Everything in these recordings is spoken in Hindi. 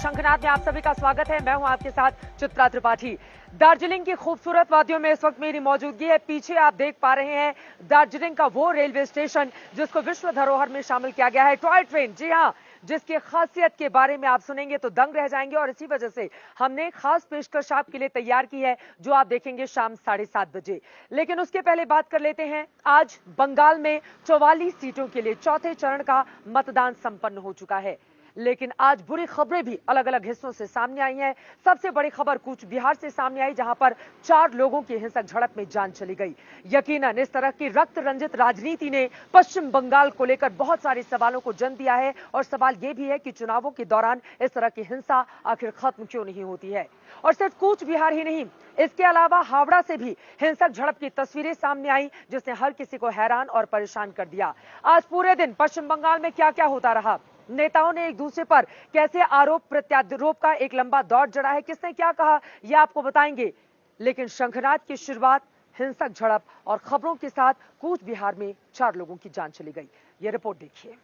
शंखनाद में आप सभी का स्वागत है। मैं हूं आपके साथ चित्रा त्रिपाठी। दार्जिलिंग की खूबसूरत वादियों में इस वक्त मेरी मौजूदगी है। पीछे आप देख पा रहे हैं दार्जिलिंग का वो रेलवे स्टेशन जिसको विश्व धरोहर में शामिल किया गया है, टॉय ट्रेन। जी हां, जिसकी खासियत के बारे में आप सुनेंगे तो दंग रह जाएंगे। और इसी वजह से हमने खास पेशकश आपके लिए तैयार की है जो आप देखेंगे शाम 7:30 बजे। लेकिन उसके पहले बात कर लेते हैं, आज बंगाल में 44 सीटों के लिए चौथे चरण का मतदान संपन्न हो चुका है। लेकिन आज बुरी खबरें भी अलग अलग हिस्सों से सामने आई हैं। सबसे बड़ी खबर कूच बिहार से सामने आई, जहां पर 4 लोगों की हिंसक झड़प में जान चली गई। यकीनन इस तरह की रक्त रंजित राजनीति ने पश्चिम बंगाल को लेकर बहुत सारे सवालों को जन्म दिया है। और सवाल यह भी है कि चुनावों के दौरान इस तरह की हिंसा आखिर खत्म क्यों नहीं होती है। और सिर्फ कूच बिहार ही नहीं, इसके अलावा हावड़ा से भी हिंसक झड़प की तस्वीरें सामने आई, जिसने हर किसी को हैरान और परेशान कर दिया। आज पूरे दिन पश्चिम बंगाल में क्या क्या होता रहा, नेताओं ने एक दूसरे पर कैसे आरोप प्रत्यारोप का एक लंबा दौर जड़ा है, किसने क्या कहा, यह आपको बताएंगे। लेकिन शंखनाद की शुरुआत हिंसक झड़प और खबरों के साथ कूच बिहार में 4 लोगों की जान चली गई। यह रिपोर्ट देखिए।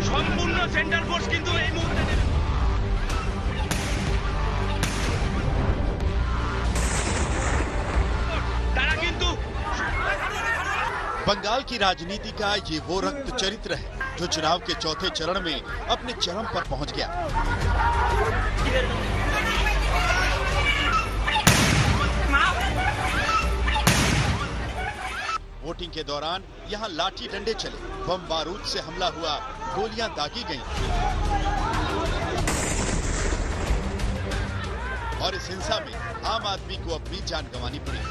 সম্পূর্ণ সেন্ট্রাল ফোর্স কিন্তু এই মুহূর্তে बंगाल की राजनीति का ये वो रक्त चरित्र है जो चुनाव के चौथे चरण में अपने चरम पर पहुंच गया। वोटिंग के दौरान यहां लाठी डंडे चले, बम बारूद से हमला हुआ, गोलियां दागी गईं। और इस हिंसा में आम आदमी को अपनी जान गंवानी पड़ी।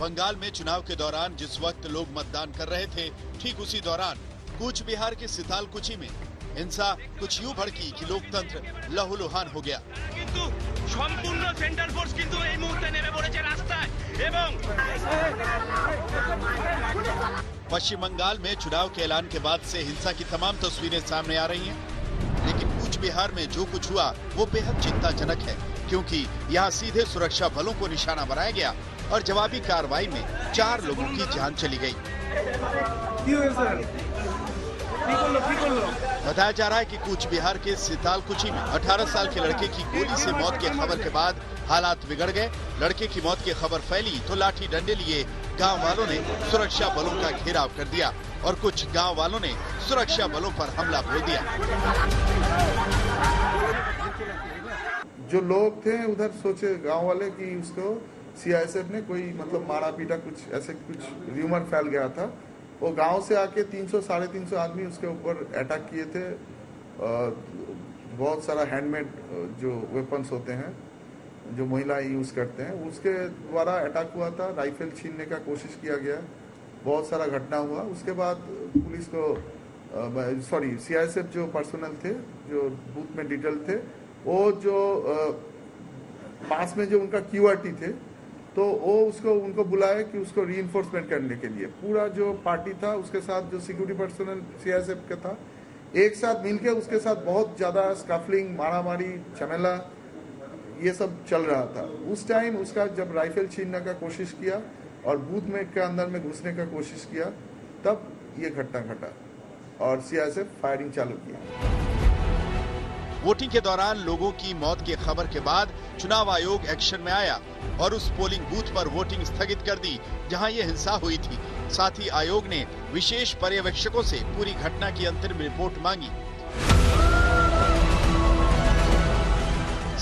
बंगाल में चुनाव के दौरान जिस वक्त लोग मतदान कर रहे थे, ठीक उसी दौरान कूच बिहार के सितालकुची में हिंसा कुछ यूं भड़की कि लोकतंत्र लहूलुहान हो गया। কিন্তু সম্পূর্ণ সেন্ট্রাল ফোর্স কিন্তু এই মুহূর্তে নেমে পড়েছে রাস্তায় এবং पश्चिम बंगाल में चुनाव के ऐलान के बाद से हिंसा की तमाम तस्वीरें सामने आ रही हैं, लेकिन कूच बिहार में जो कुछ हुआ वो बेहद चिंताजनक है, क्योंकि यहाँ सीधे सुरक्षा बलों को निशाना बनाया गया और जवाबी कार्रवाई में 4 लोगों की जान चली गई। बताया जा रहा है कि कूच बिहार के सितालकुची में 18 साल के लड़के की गोली से मौत की खबर के बाद हालात बिगड़ गए। लड़के की मौत की खबर फैली तो लाठी डंडे लिए गांव वालों ने सुरक्षा बलों का घेराव कर दिया और कुछ गांव वालों ने सुरक्षा बलों पर हमला बोल दिया। जो लोग थे उधर सोचे गांव वाले कि उसको सीआईएसएफ ने कोई मतलब मारा पीटा, कुछ ऐसे कुछ र्यूमर फैल गया था। वो गांव से आके 300-350 आदमी उसके ऊपर अटैक किए थे। बहुत सारा हैंडमेड जो वेपन्स होते हैं जो महिलाएं यूज करते हैं, उसके द्वारा अटैक हुआ था। राइफल छीनने का कोशिश किया गया, बहुत सारा घटना हुआ। उसके बाद पुलिस को सीआईएसएफ जो पर्सनल थे जो बूथ में डिटेल थे, वो जो पास में जो उनका क्यूआरटी थे, तो वो उनको बुलाया कि उसको रीइंफोर्समेंट करने के लिए पूरा जो पार्टी था उसके साथ जो सिक्योरिटी पर्सनल सीआईएसएफ का था, एक साथ मिलके उसके साथ बहुत ज्यादा स्कफलिंग, मारामारी, झमेला ये सब चल रहा था। उस टाइम उसका जब राइफल छीनने का कोशिश किया और बूथ में के अंदर में घुसने का कोशिश किया, तब ये घटना घटा और सीआईएसएफ फायरिंग चालू किया। वोटिंग के दौरान लोगों की मौत की खबर के बाद चुनाव आयोग एक्शन में आया और उस पोलिंग बूथ पर वोटिंग स्थगित कर दी जहां ये हिंसा हुई थी। साथ ही आयोग ने विशेष पर्यवेक्षकों से पूरी घटना की अंतिम रिपोर्ट मांगी।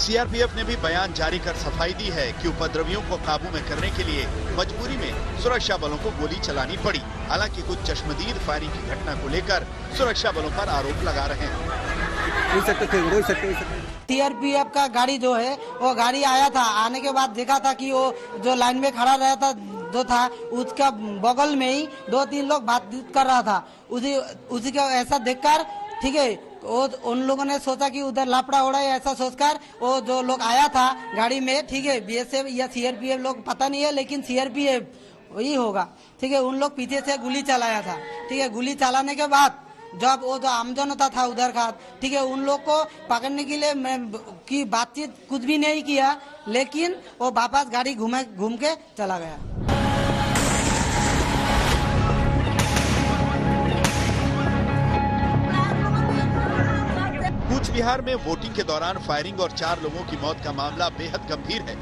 सीआरपीएफ ने भी बयान जारी कर सफाई दी है कि उपद्रवियों को काबू में करने के लिए मजबूरी में सुरक्षा बलों को गोली चलानी पड़ी। हालांकि कुछ चश्मदीद फायरिंग की घटना को लेकर सुरक्षा बलों पर आरोप लगा रहे हैं। सीआरपीएफ का गाड़ी जो है वो गाड़ी आया था, आने के बाद देखा था कि वो जो लाइन में खड़ा रहा था जो था उसका बगल में ही 2-3 लोग बातचीत कर रहा था। उसी का ऐसा देखकर ठीक है वो उन लोगों ने सोचा कि उधर लापड़ा हो रहा है, ऐसा सोचकर वो जो लोग आया था गाड़ी में, ठीक है बीएसएफ या सीआरपीएफ लोग पता नहीं है, लेकिन सीआरपीएफ वही होगा, ठीक है। उन लोग पीछे से गोली चलाया था, ठीक है। गोली चलाने के बाद जब वो जो आम जनता था उधर का, ठीक है, उन लोग को पकड़ने के लिए मैं की बातचीत कुछ भी नहीं किया, लेकिन वो वापस गाड़ी घूम के चला गया। कूच बिहार में वोटिंग के दौरान फायरिंग और 4 लोगों की मौत का मामला बेहद गंभीर है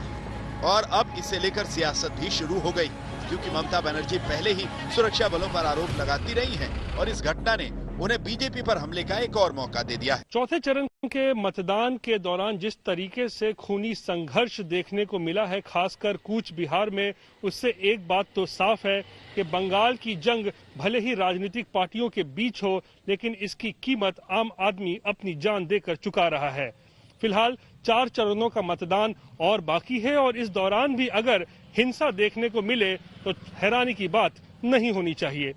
और अब इसे लेकर सियासत भी शुरू हो गई, क्योंकि ममता बनर्जी पहले ही सुरक्षा बलों पर आरोप लगाती रही हैं और इस घटना ने उन्हें बीजेपी पर हमले का एक और मौका दे दिया है। चौथे चरण के मतदान के दौरान जिस तरीके से खूनी संघर्ष देखने को मिला है, खासकर कूच बिहार में, उससे एक बात तो साफ है कि बंगाल की जंग भले ही राजनीतिक पार्टियों के बीच हो, लेकिन इसकी कीमत आम आदमी अपनी जान देकर चुका रहा है। फिलहाल 4 चरणों का मतदान और बाकी है और इस दौरान भी अगर हिंसा देखने को मिले तो हैरानी की बात नहीं होनी चाहिए।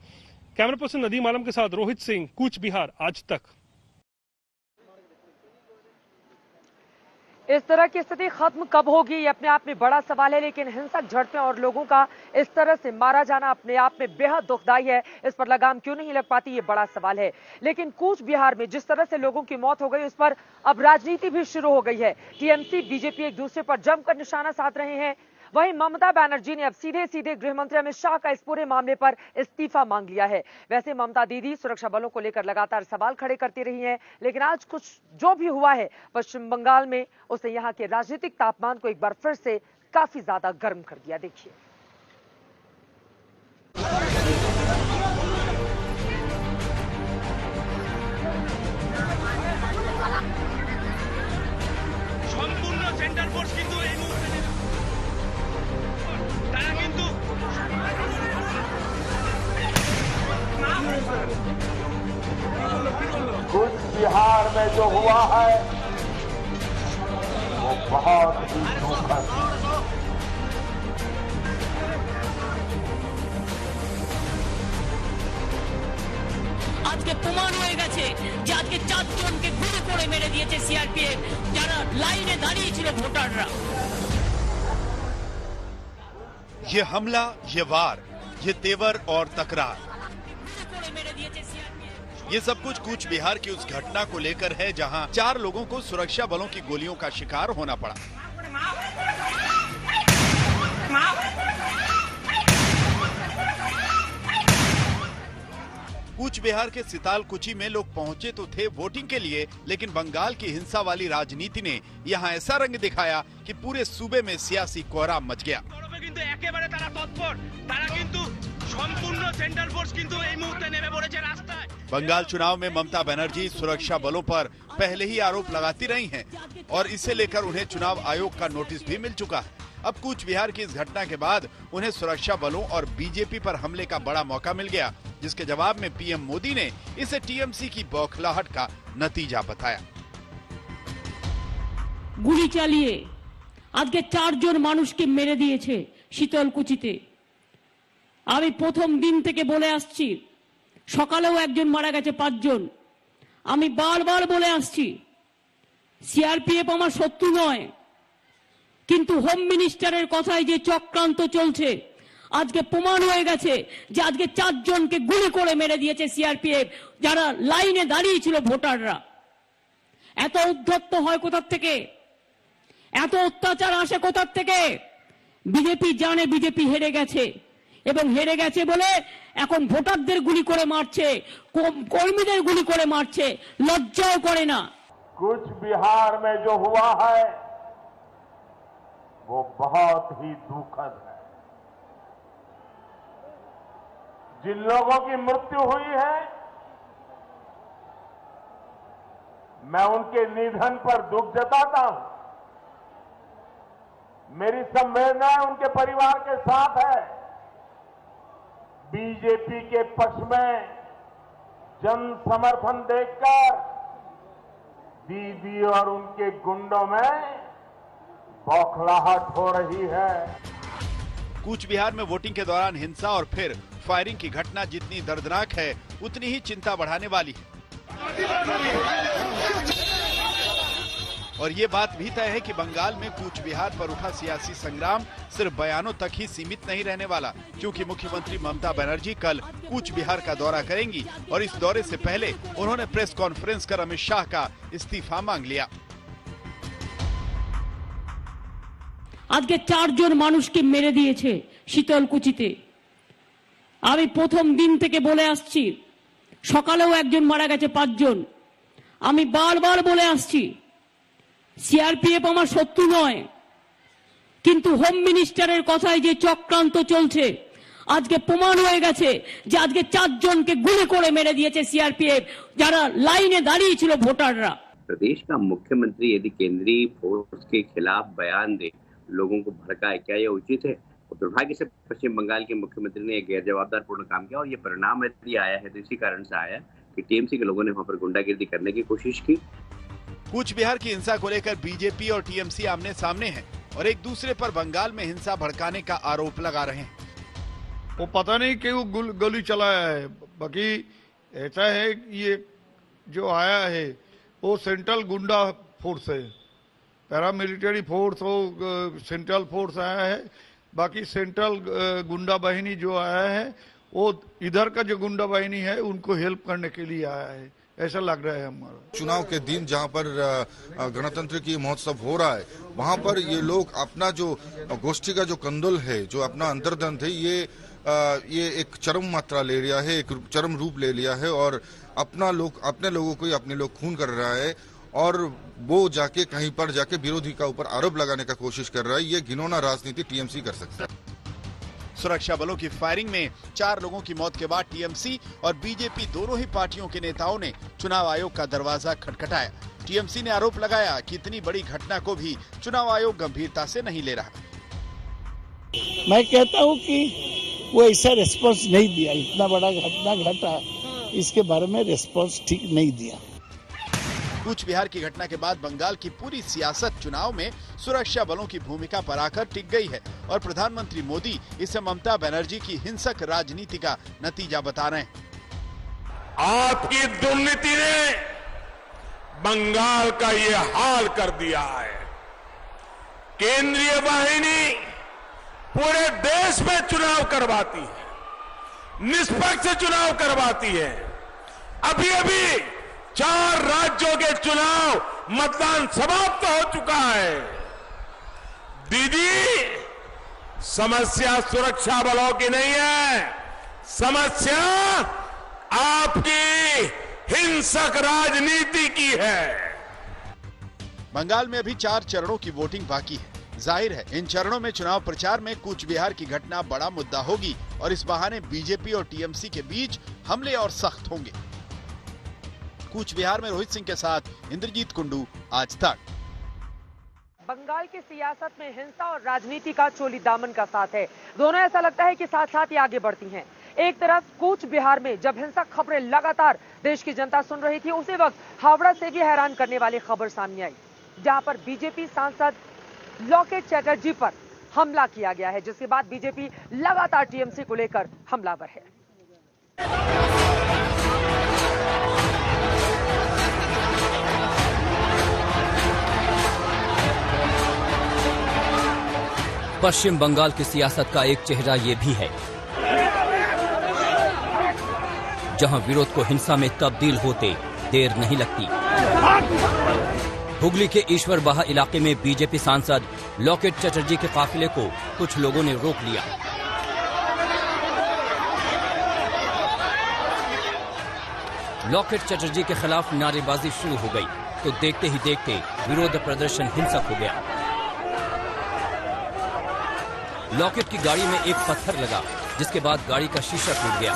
कैमरा पर्सन नदीम आलम के साथ रोहित सिंह, कूच बिहार आज तक। इस तरह की स्थिति खत्म कब होगी ये अपने आप में बड़ा सवाल है, लेकिन हिंसक झड़पें और लोगों का इस तरह से मारा जाना अपने आप में बेहद दुखदाई है। इस पर लगाम क्यों नहीं लग पाती ये बड़ा सवाल है। लेकिन कूच बिहार में जिस तरह से लोगों की मौत हो गई उस पर अब राजनीति भी शुरू हो गई है। टीएमसी बीजेपी एक दूसरे पर जमकर निशाना साध रहे हैं। वहीं ममता बनर्जी ने अब सीधे सीधे गृह मंत्री अमित शाह का इस पूरे मामले पर इस्तीफा मांग लिया है। वैसे ममता दीदी सुरक्षा बलों को लेकर लगातार सवाल खड़े करती रही हैं, लेकिन आज कुछ जो भी हुआ है पश्चिम बंगाल में, उसने यहां के राजनीतिक तापमान को एक बार फिर से काफी ज्यादा गर्म कर दिया। देखिए, সম্পূর্ণ সেন্ট্রাল ফোর্স কিন্তু এই মুহূর্তে তারা কিন্তু कूच बिहार में जो हुआ है वो बहुत ही दुखद है। আজকে প্রমাণ হয়ে গেছে যে আজকে 4 জনকে গুলি করে মেরে দিয়েছে সিআরপিএফ, যারা লাইনে দাঁড়িয়ে ছিল ভোটাররা। ये हमला, ये वार, ये तेवर और तकरार, ये सब कुछ कूच बिहार की उस घटना को लेकर है जहां 4 लोगों को सुरक्षा बलों की गोलियों का शिकार होना पड़ा। कूच बिहार के सितालकुची में लोग पहुंचे तो थे वोटिंग के लिए, लेकिन बंगाल की हिंसा वाली राजनीति ने यहां ऐसा रंग दिखाया कि पूरे सूबे में सियासी कोहराम मच गया। কিন্তু একেবারে তারা তৎপর, তারা কিন্তু সম্পূর্ণ সেন্ট্রাল ফোর্স কিন্তু এই মুহূর্তে নেমে পড়েছে রাস্তায়। बंगाल चुनाव में ममता बनर्जी सुरक्षा बलों पर पहले ही आरोप लगाती रही हैं और इसे लेकर उन्हें चुनाव आयोग का नोटिस भी मिल चुका है। अब कूच बिहार की इस घटना के बाद उन्हें सुरक्षा बलों और बीजेपी पर हमले का बड़ा मौका मिल गया, जिसके जवाब में पीएम मोदी ने इसे टीएमसी की बौखलाहट का नतीजा बताया। গুলি চালিয়ে আজকে 4 জন মানুষকে মেরে দিয়েছে শীতলকুচিতে। আমি প্রথম দিন থেকে বলে আসছি, সকালেও একজন মারা গেছে, 5 জন। আমি বারবার বলে আসছি সিআরপিএফ আমার শত্রু নয়, কিন্তু হোম মিনিস্টারের কথায় যে চক্রান্ত চলছে আজকে প্রমাণ হয়ে গেছে যে আজকে 4 জনকে গুলি করে মেরে দিয়েছে সিআরপিএফ, যারা লাইনে দাঁড়িয়ে ছিল ভোটাররা। এত উদ্ধত্ত হয় কোথা থেকে, এত অত্যাচার আসে কোথা থেকে? বিজেপি জানে বিজেপি হেরে গেছে এবং হেরে গেছে বলে এখন ভোটারদের গুলি করে মারছে, কর্মীদের গুলি করে মারছে, লজ্জাও করে না। कूच बिहार में जो हुआ है वो बहुत ही दुखद है। जिन लोगों की मृत्यु हुई है मैं उनके निधन पर दुख जताता हूं। मेरी संवेदनाएं उनके परिवार के साथ है। बीजेपी के पक्ष में जन समर्थन देखकर दीदी और उनके गुंडों में बौखलाहट हो रही है। कूच बिहार में वोटिंग के दौरान हिंसा और फिर फायरिंग की घटना जितनी दर्दनाक है उतनी ही चिंता बढ़ाने वाली है। और ये बात भी तय है कि बंगाल में कूच बिहार पर उठा सियासी संग्राम सिर्फ बयानों तक ही सीमित नहीं रहने वाला, क्योंकि मुख्यमंत्री ममता बनर्जी कल कूच बिहार का दौरा करेंगी और इस दौरे से पहले उन्होंने प्रेस कॉन्फ्रेंस कर अमित शाह का इस्तीफा मांग लिया। আজকে 4 জন মানুষকে মেরে দিয়েছে শীতলকুচিতে। আমি প্রথম দিন থেকে বলে আসছি, সকালেও একজন মারা গেছে, 5 জন। আমি বারবার বলে আসছি সিআরপিএফ আমার শত্রু নয়, কিন্তু হোম মিনিস্টারের কথায় যে চক্রান্ত চলছে আজকে প্রমাণ হয়ে গেছে যে আজকে 4 জনকে গুলি করে মেরে দিয়েছে সিআরপিএফ, যারা লাইনে দাঁড়িয়ে ছিল ভোটাররা। प्रदेश का मुख्यमंत्री यदि केंद्रीय फोर्स के खिलाफ बयान दे, लोगों को भड़काए, क्या ये उचित है? और दुर्भाग्य से पश्चिम बंगाल के मुख्यमंत्री ने एक गैर जवाबदारपूर्ण काम किया और ये परिणाम यदि आया है तो इसी कारण से आया कि टीएमसी के लोगों ने वहां पर गुंडागिर्दी करने की कोशिश की। कूच बिहार की हिंसा को लेकर बीजेपी और टीएमसी आमने सामने हैं और एक दूसरे पर बंगाल में हिंसा भड़काने का आरोप लगा रहे हैं। वो पता नहीं क्यों गोली चलाया है, बाकी ऐसा है ये जो आया है वो सेंट्रल गुंडा फोर्स है, पैरामिलिट्री फोर्स हो, सेंट्रल फोर्स आया है। बाकी सेंट्रल गुंडा बाहिनी जो आया है वो इधर का जो गुंडा बाहिनी है उनको हेल्प करने के लिए आया है, ऐसा लग रहा है हमारा। चुनाव के दिन जहां पर गणतंत्र की महोत्सव हो रहा है वहां पर ये लोग अपना जो गोष्ठी का जो कंदोल है, जो अपना अंतर्द्वंद है, ये एक चरम मात्रा ले लिया है, एक चरम रूप ले लिया है और अपने लोगों को अपने लोग खून कर रहा है और वो जाके कहीं पर जाके विरोधी का ऊपर आरोप लगाने का कोशिश कर रहा है। ये घिनौना राजनीति टीएमसी कर सकता है। सुरक्षा बलों की फायरिंग में 4 लोगों की मौत के बाद टीएमसी और बीजेपी दोनों ही पार्टियों के नेताओं ने चुनाव आयोग का दरवाजा खटखटाया। टीएमसी ने आरोप लगाया कि इतनी बड़ी घटना को भी चुनाव आयोग गंभीरता से नहीं ले रहा। मैं कहता हूं कि वो ऐसा रिस्पॉन्स नहीं दिया, इतना बड़ा घटना घटा इसके बारे में रिस्पॉन्स ठीक नहीं दिया। कूच बिहार की घटना के बाद बंगाल की पूरी सियासत चुनाव में सुरक्षा बलों की भूमिका पर आकर टिक गई है और प्रधानमंत्री मोदी इसे ममता बनर्जी की हिंसक राजनीति का नतीजा बता रहे हैं। आपकी दुर्नीति ने बंगाल का ये हाल कर दिया है। केंद्रीय बाहिनी पूरे देश में चुनाव करवाती है, निष्पक्ष चुनाव करवाती है। अभी 4 राज्यों के चुनाव मतदान समाप्त हो चुका है। दीदी, समस्या सुरक्षा बलों की नहीं है, समस्या आपकी हिंसक राजनीति की है। बंगाल में अभी 4 चरणों की वोटिंग बाकी है। जाहिर है इन चरणों में चुनाव प्रचार में कूच बिहार की घटना बड़ा मुद्दा होगी और इस बहाने बीजेपी और टीएमसी के बीच हमले और सख्त होंगे। कूच बिहार में रोहित सिंह के साथ इंद्रजीत कुंडू, आज तक। बंगाल की सियासत में हिंसा और राजनीति का चोली दामन का साथ है। दोनों ऐसा लगता है कि साथ साथ ही आगे बढ़ती हैं। एक तरफ कूच बिहार में जब हिंसक खबरें लगातार देश की जनता सुन रही थी, उसी वक्त हावड़ा से भी हैरान करने वाली खबर सामने आई, जहां पर बीजेपी सांसद लॉकेट चैटर्जी पर हमला किया गया है, जिसके बाद बीजेपी लगातार टीएमसी को लेकर हमलावर है। पश्चिम बंगाल की सियासत का एक चेहरा ये भी है, जहां विरोध को हिंसा में तब्दील होते देर नहीं लगती। हुगली के ईश्वर बाहा इलाके में बीजेपी सांसद लॉकेट चैटर्जी के काफिले को कुछ लोगों ने रोक लिया। लॉकेट चैटर्जी के खिलाफ नारेबाजी शुरू हो गई तो देखते ही देखते विरोध प्रदर्शन हिंसक हो गया। लॉकेट की गाड़ी में एक पत्थर लगा, जिसके बाद गाड़ी का शीशा टूट गया।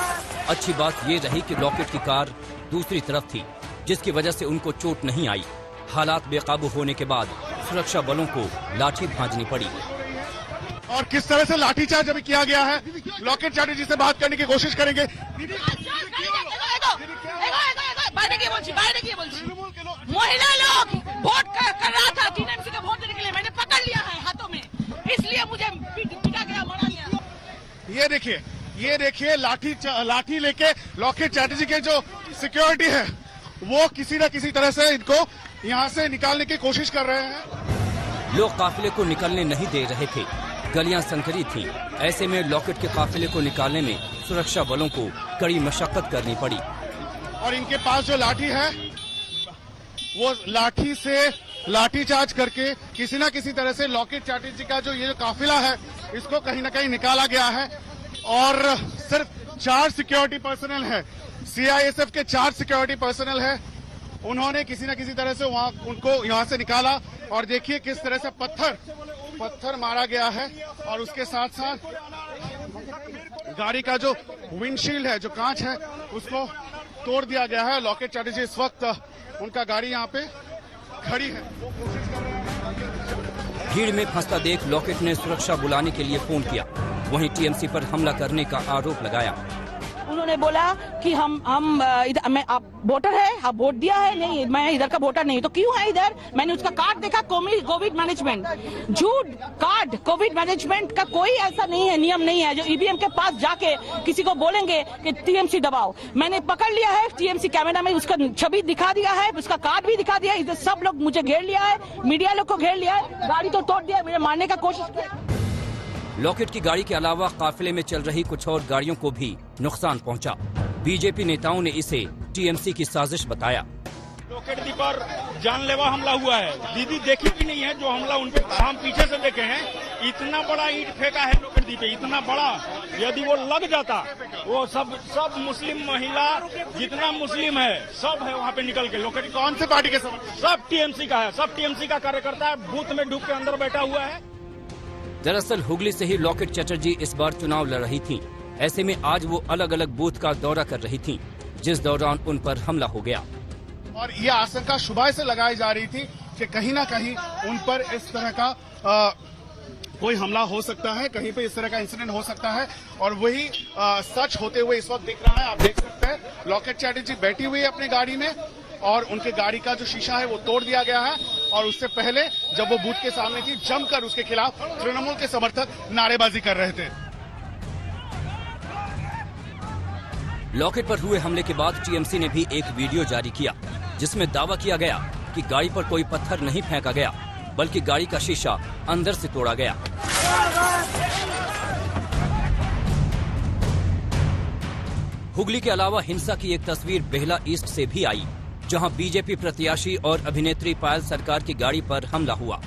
अच्छी बात ये रही कि लॉकेट की कार दूसरी तरफ थी, जिसकी वजह से उनको चोट नहीं आई। हालात बेकाबू होने के बाद सुरक्षा बलों को लाठी भांजनी पड़ी। और किस तरह से लाठीचार्ज अभी किया गया है, लॉकेट चैटर्जी से बात करने की कोशिश करेंगे। महिला लोग वोट कर रहा था, टीएमसी का वोट देने के लिए, मैंने पकड़ लिया है हाथों में, इसलिए मुझे पीटा गया, मारा गया। ये देखिए लाठी लेके लॉकेट चैटर्जी के जो सिक्योरिटी है वो किसी न किसी तरह से इनको यहाँ से निकालने की कोशिश कर रहे हैं। लोग काफिले को निकलने नहीं दे रहे थे, गलियां संकरी थीं। ऐसे में लॉकेट के काफिले को निकालने में सुरक्षा बलों को कड़ी मशक्कत करनी पड़ी। और इनके पास जो लाठी है वो लाठी से लाठीचार्ज करके किसी न किसी तरह से लॉकेट चैटर्जी का जो ये काफिला है इसको कहीं न कहीं निकाला गया है। और सिर्फ 4 सिक्योरिटी पर्सनल है, सीआईएसएफ के 4 सिक्योरिटी पर्सनल है, उन्होंने किसी न किसी तरह से उनको यहाँ से निकाला। और देखिए किस तरह से पत्थर मारा गया है और उसके साथ साथ गाड़ी का जो विंडशील्ड है, जो कांच है, उसको तोड़ दिया गया है। लॉकेट चैटर्जी इस वक्त उनका गाड़ी यहाँ पे खड़ी है। भीड़ में फंसता देख लॉकेट ने सुरक्षा बुलाने के लिए फोन किया, वहीं टीएमसी पर हमला करने का आरोप लगाया। उन्होंने बोला कि हम इधर, मैं आप वोटर है, आप वोट दिया है? नहीं, मैं इधर का वोटर नहीं। तो क्यों है इधर? मैंने उसका कार्ड देखा, कोविड मैनेजमेंट, झूठ कार्ड। कोविड मैनेजमेंट का कोई ऐसा नहीं है, नियम नहीं है जो ईवीएम के पास जाके किसी को बोलेंगे कि टीएमसी दबाओ। मैंने पकड़ लिया है, टीएमसी कैमरा में उसका छवि दिखा दिया है, उसका कार्ड भी दिखा दिया है। इधर सब लोग मुझे घेर लिया है, मीडिया लोग को घेर लिया है, गाड़ी तो तोड़ दिया, मुझे मारने का कोशिश किया। लॉकेट की गाड़ी के अलावा काफिले में चल रही कुछ और गाड़ियों को भी नुकसान पहुंचा। बीजेपी नेताओं ने इसे टीएमसी की साजिश बताया। लॉकेट दी पर जानलेवा हमला हुआ है। दीदी देखी भी नहीं है जो हमला उनपे, हम पीछे से देखे हैं। इतना बड़ा ईंट फेंका है लॉकेट दी पे, इतना बड़ा, यदि वो लग जाता, वो सब मुस्लिम महिला जितना मुस्लिम है सब है वहाँ पे निकल के। लॉकेट कौन से पार्टी के सब टीएमसी का है, सब टीएमसी का कार्यकर्ता है, बूथ में ढुक के अंदर बैठा हुआ है। दरअसल हुगली से ही लॉकेट चटर्जी इस बार चुनाव लड़ रही थीं। ऐसे में आज वो अलग अलग बूथ का दौरा कर रही थीं, जिस दौरान उन पर हमला हो गया। और ये आशंका सुबह से लगाई जा रही थी कि कहीं ना कहीं उन पर इस तरह का कोई हमला हो सकता है, कहीं पे इस तरह का इंसिडेंट हो सकता है। और वही सच होते हुए इस वक्त दिख रहा है। आप देख सकते हैं लॉकेट चैटर्जी बैठी हुई है अपनी गाड़ी में और उनके गाड़ी का जो शीशा है वो तोड़ दिया गया है। और उससे पहले जब वो बूथ के सामने थी, जमकर उसके खिलाफ तृणमूल के समर्थक नारेबाजी कर रहे थे। लॉकेट पर हुए हमले के बाद टीएमसी ने भी एक वीडियो जारी किया, जिसमें दावा किया गया कि गाड़ी पर कोई पत्थर नहीं फेंका गया, बल्कि गाड़ी का शीशा अंदर से तोड़ा गया। हुगली के अलावा हिंसा की एक तस्वीर बेहला ईस्ट से भी आई, जहां बीजेपी प्रत्याशी और अभिनेत्री पायल सरकार की गाड़ी पर हमला हुआ।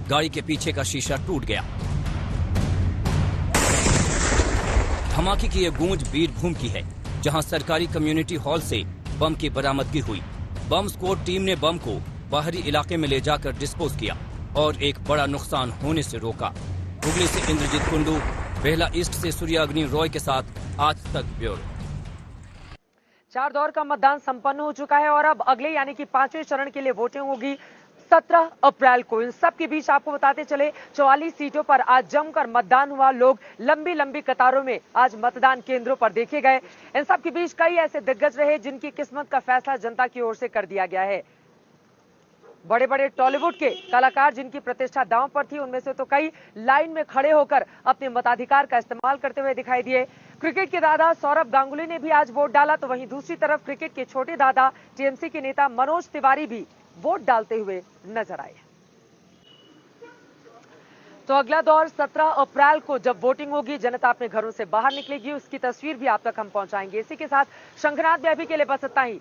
गाड़ी के पीछे का शीशा टूट गया। धमाके की ये गूंज बीरभूम की है, जहां सरकारी कम्युनिटी हॉल से बम की बरामदगी हुई। बम स्क्वाड टीम ने बम को बाहरी इलाके में ले जाकर डिस्पोज किया और एक बड़ा नुकसान होने से रोका। हुगली से इंद्रजीत कुंडू, बेहला ईस्ट से सूर्याग्नि रॉय के साथ आज तक ब्यूरो। 4 दौर का मतदान संपन्न हो चुका है और अब अगले यानी कि 5वें चरण के लिए वोटिंग होगी 17 अप्रैल को। इन सब के बीच आपको बताते चले 44 सीटों पर आज जमकर मतदान हुआ। लोग लंबी लंबी कतारों में आज मतदान केंद्रों पर देखे गए। इन सब के बीच कई ऐसे दिग्गज रहे जिनकी किस्मत का फैसला जनता की ओर से कर दिया गया है। बड़े बड़े टॉलीवुड के कलाकार जिनकी प्रतिष्ठा दांव पर थी, उनमें से तो कई लाइन में खड़े होकर अपने मताधिकार का इस्तेमाल करते हुए दिखाई दिए। क्रिकेट के दादा सौरभ गांगुली ने भी आज वोट डाला, तो वहीं दूसरी तरफ क्रिकेट के छोटे दादा टीएमसी के नेता मनोज तिवारी भी वोट डालते हुए नजर आए। तो अगला दौर 17 अप्रैल को जब वोटिंग होगी, जनता अपने घरों से बाहर निकलेगी, उसकी तस्वीर भी आप तक हम पहुंचाएंगे। इसी के साथ शंखनाथ में अभी के लिए बस इतना ही।